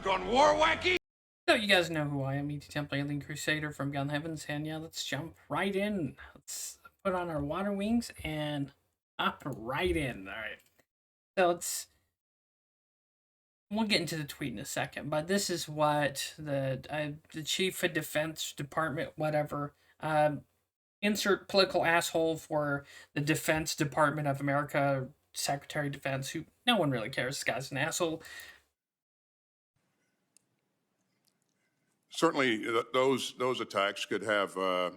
gone war wacky? So you guys know who I am, ETTemplar, Alien Crusader from Gun Heavens, and yeah, let's jump right in. Let's put on our water wings and hop right in. All right. So we'll get into the tweet in a second, but this is what the chief of defense department, whatever, insert political asshole for the Defense Department of America, Secretary of Defense, who no one really cares. This guy's an asshole. Certainly, those attacks could have a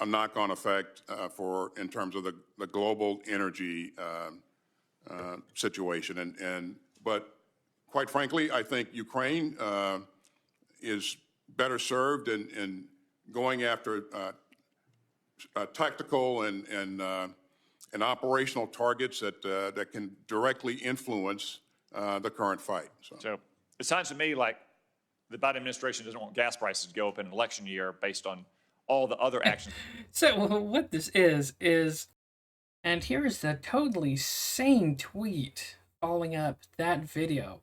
knock-on effect in terms of the global energy situation. But quite frankly, I think Ukraine is better served in going after tactical and operational targets that can directly influence the current fight. So it sounds to me like the Biden administration doesn't want gas prices to go up in an election year based on all the other actions. So what this is, and here's the totally same tweet following up that video,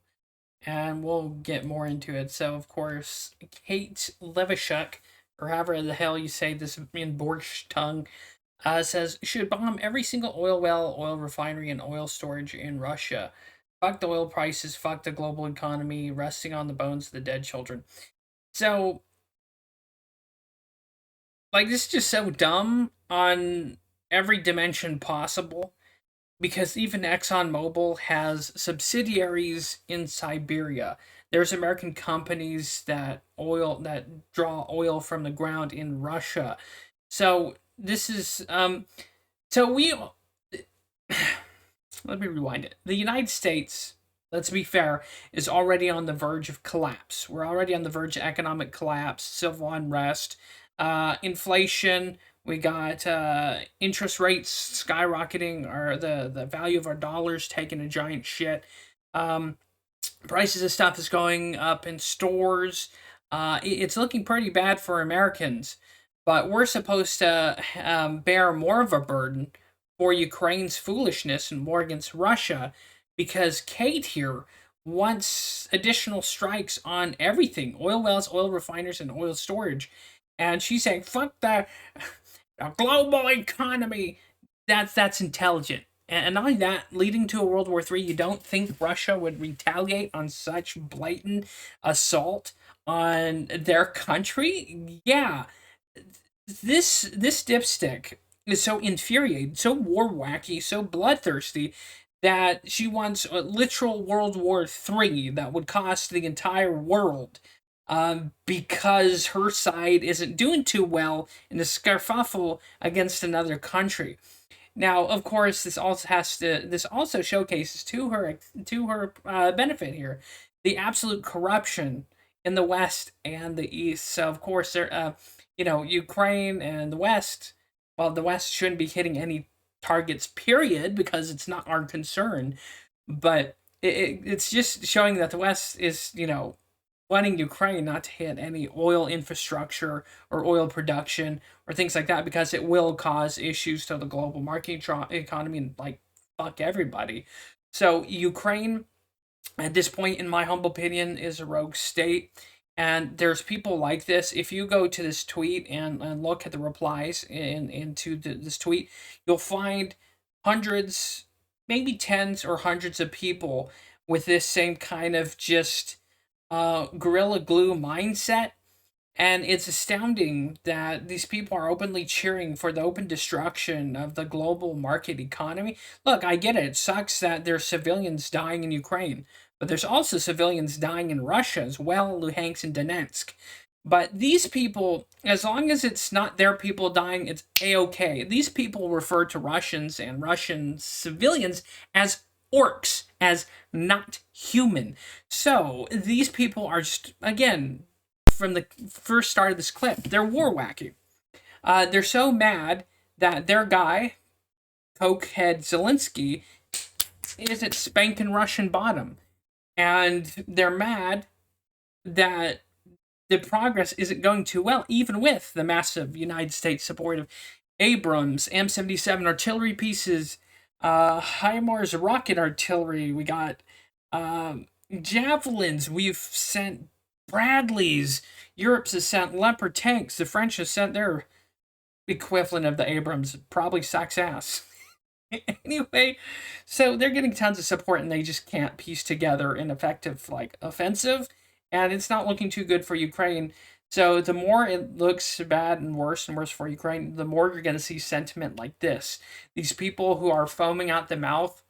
and we'll get more into it. So of course, Kate Levishuk, or however the hell you say this in Borscht tongue, says, should bomb every single oil well, oil refinery, and oil storage in Russia. Fuck the oil prices, fuck the global economy, resting on the bones of the dead children. So, like, this is just so dumb on every dimension possible, because even ExxonMobil has subsidiaries in Siberia. There's American companies that draw oil from the ground in Russia. So this is so we let me rewind it. The United States, let's be fair, is already on the verge of collapse. We're already on the verge of economic collapse, civil unrest, inflation. We got interest rates skyrocketing, or the value of our dollars taking a giant shit. Prices of stuff is going up in stores. It's looking pretty bad for Americans, but we're supposed to bear more of a burden for Ukraine's foolishness and war against Russia, because Kate here wants additional strikes on everything: oil wells, oil refiners, and oil storage. And she's saying, fuck the global economy. That's intelligent. And not only that, leading to a World War III, you don't think Russia would retaliate on such blatant assault on their country? Yeah. This dipstick is so infuriated, so war wacky, so bloodthirsty, that she wants a literal World War III that would cost the entire world, because her side isn't doing too well in a skerfuffle against another country. Now, of course, this also showcases to her benefit here the absolute corruption in the West and the East. So, of course, Ukraine and the West. Well, the West shouldn't be hitting any targets, period, because it's not our concern. But it's just showing that the West is, wanting Ukraine not to hit any oil infrastructure or oil production or things like that, because it will cause issues to the global market economy and, like, fuck everybody. So Ukraine, at this point, in my humble opinion, is a rogue state. And there's people like this. If you go to this tweet and look at the replies into this tweet, you'll find hundreds, maybe tens or hundreds of people with this same kind of just Gorilla Glue mindset. And it's astounding that these people are openly cheering for the open destruction of the global market economy. Look, I get it. It sucks that there's civilians dying in Ukraine, but there's also civilians dying in Russia as well, Luhansk and Donetsk. But these people, as long as it's not their people dying, it's A-okay. These people refer to Russians and Russian civilians as orcs, as not human. So these people are just, again, from the first start of this clip, they're war wacky. They're so mad that their guy, cokehead Zelensky, isn't spanking Russian bottom. And they're mad that the progress isn't going too well, even with the massive United States support of Abrams, M77 artillery pieces, HIMARS rocket artillery. We got javelins. We've sent Bradleys. Europe has sent Leopard tanks. The French have sent their equivalent of the Abrams. Probably sucks ass. Anyway, so they're getting tons of support and they just can't piece together an effective like offensive, and it's not looking too good for Ukraine. So the more it looks bad and worse for Ukraine, the more you're going to see sentiment like this. These people who are foaming out the mouth,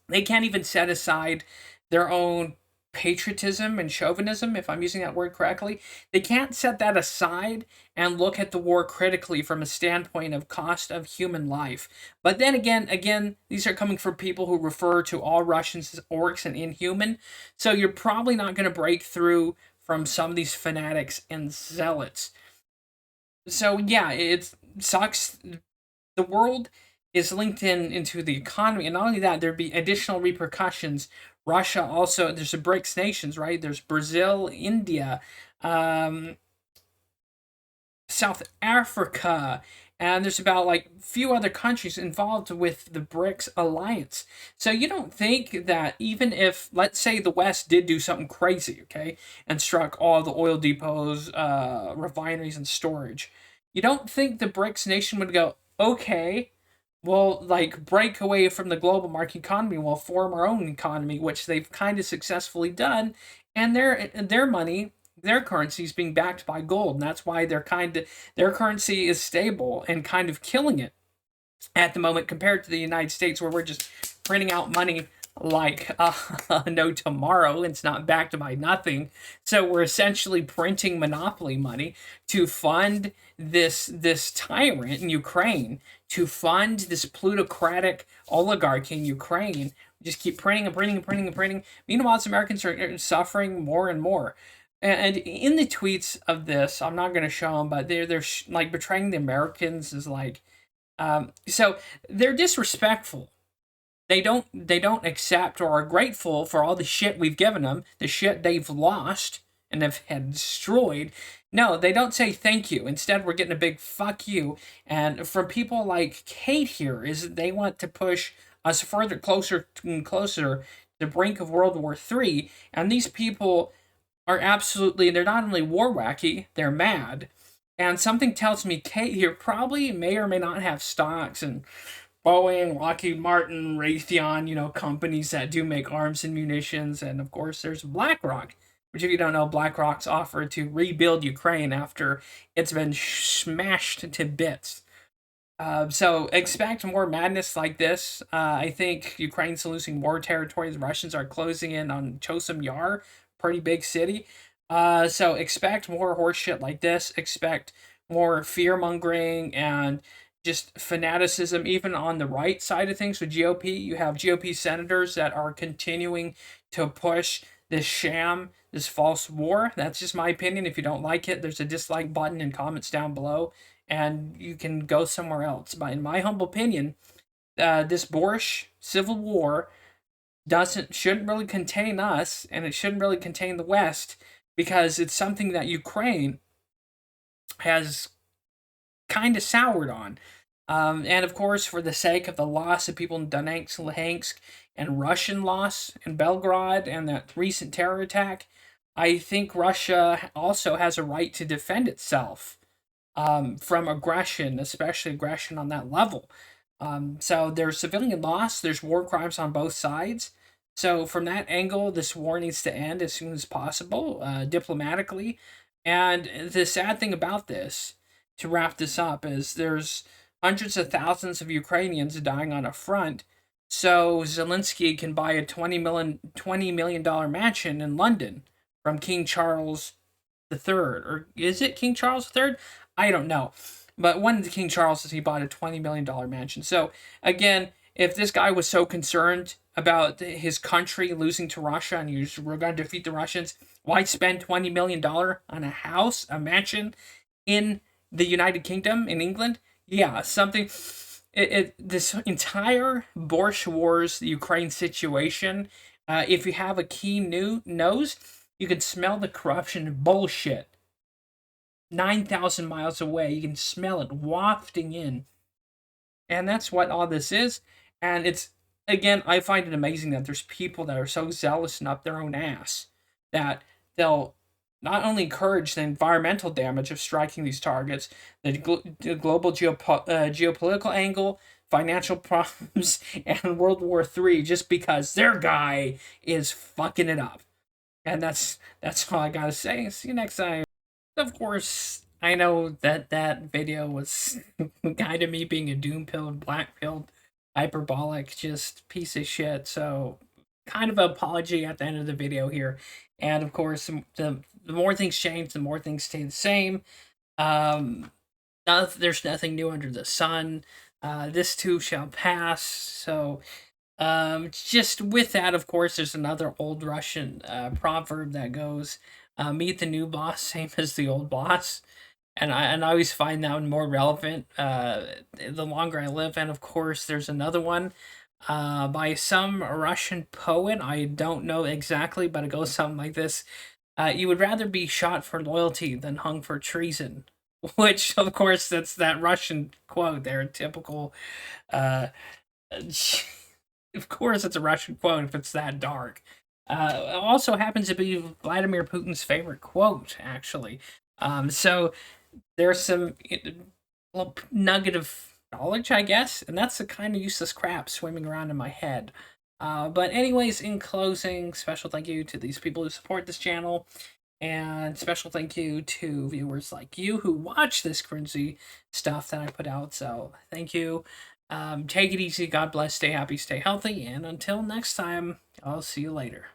they can't even set aside their own patriotism and chauvinism, if I'm using that word correctly. They can't set that aside and look at the war critically from a standpoint of cost of human life. But then again, these are coming from people who refer to all Russians as orcs and inhuman. So you're probably not going to break through from some of these fanatics and zealots. So yeah, it sucks. The world is linked into the economy, and not only that, there'd be additional repercussions. Russia also, there's the BRICS nations, right? There's Brazil, India, um, South Africa, and there's about like few other countries involved with the BRICS alliance. So you don't think that even if, let's say, the West did do something crazy, okay, and struck all the oil depots, refineries, and storage, you don't think the BRICS nation would go, okay, we'll like break away from the global market economy, we'll form our own economy, which they've kind of successfully done, and their money, their currency is being backed by gold, and that's why their currency is stable and kind of killing it at the moment compared to the United States, where we're just printing out money like no tomorrow. It's not backed by nothing. So we're essentially printing monopoly money to fund this tyrant in Ukraine, to fund this plutocratic oligarchy in Ukraine. We just keep printing and printing and printing and printing. Meanwhile, Americans are suffering more and more. And in the tweets of this, I'm not going to show them, but they're like betraying the Americans is like, so they're disrespectful. They don't accept or are grateful for all the shit we've given them, the shit they've lost and have had destroyed. No, they don't say thank you. Instead, we're getting a big fuck you. And from people like Kate here, is they want to push us further closer and closer to the brink of World War III. And these people are absolutely, they're not only war wacky, they're mad. And something tells me Kate here probably may or may not have stocks and Boeing, Lockheed Martin, Raytheon, companies that do make arms and munitions. And of course, there's BlackRock, which, if you don't know, BlackRock's offered to rebuild Ukraine after it's been smashed to bits. So expect more madness like this. I think Ukraine's losing more territory. The Russians are closing in on Chosim Yar, pretty big city. So expect more horseshit like this. Expect more fear mongering and just fanaticism, even on the right side of things with GOP. You have GOP senators that are continuing to push this sham, this false war. That's just my opinion. If you don't like it, there's a dislike button and comments down below, and you can go somewhere else. But in my humble opinion, this boorish civil war shouldn't really contain us, and it shouldn't really contain the West, because it's something that Ukraine has kind of soured on. And of course, for the sake of the loss of people in Donetsk, Luhansk, and Russian loss in Belgrade and that recent terror attack, I think Russia also has a right to defend itself from aggression, especially aggression on that level. So there's civilian loss, there's war crimes on both sides. So from that angle, this war needs to end as soon as possible, diplomatically. And the sad thing about this, to wrap this up, is there's hundreds of thousands of Ukrainians dying on a front, so Zelensky can buy a $20 million mansion in London from King Charles III. Or is it King Charles III? I don't know. But one of the King Charleses, he bought a $20 million mansion. So, again, if this guy was so concerned about his country losing to Russia and we're going to defeat the Russians, why spend $20 million on a house, a mansion in the United Kingdom, in England? Yeah, something. This entire Borscht Wars, the Ukraine situation, if you have a keen nose, you can smell the corruption and bullshit 9,000 miles away. You can smell it wafting in. And that's what all this is. And it's again, I find it amazing that there's people that are so zealous and up their own ass that they'll not only encourage the environmental damage of striking these targets, the global geopolitical angle, financial problems, and World War III, just because their guy is fucking it up. And that's all I gotta say. See you next time. Of course, I know that that video was kind of me being a doom pilled, black pilled, hyperbolic, just piece of shit. So, kind of an apology at the end of the video here. And of course, the more things change, the more things stay the same. Um, there's nothing new under the sun. This too shall pass. So, just with that, of course, there's another old Russian proverb that goes, "Meet the new boss, same as the old boss." And I always find that one more relevant the longer I live. And of course, there's another one by some Russian poet. I don't know exactly, but it goes something like this: "You would rather be shot for loyalty than hung for treason." Which, of course, that's that Russian quote there, typical. Uh, of course, it's a Russian quote if it's that dark. It also happens to be Vladimir Putin's favorite quote, actually. So there's some little nugget of knowledge, I guess, and that's the kind of useless crap swimming around in my head. But anyways, in closing, special thank you to these people who support this channel, and special thank you to viewers like you who watch this cringy stuff that I put out. So thank you. Take it easy. God bless. Stay happy. Stay healthy. And until next time, I'll see you later.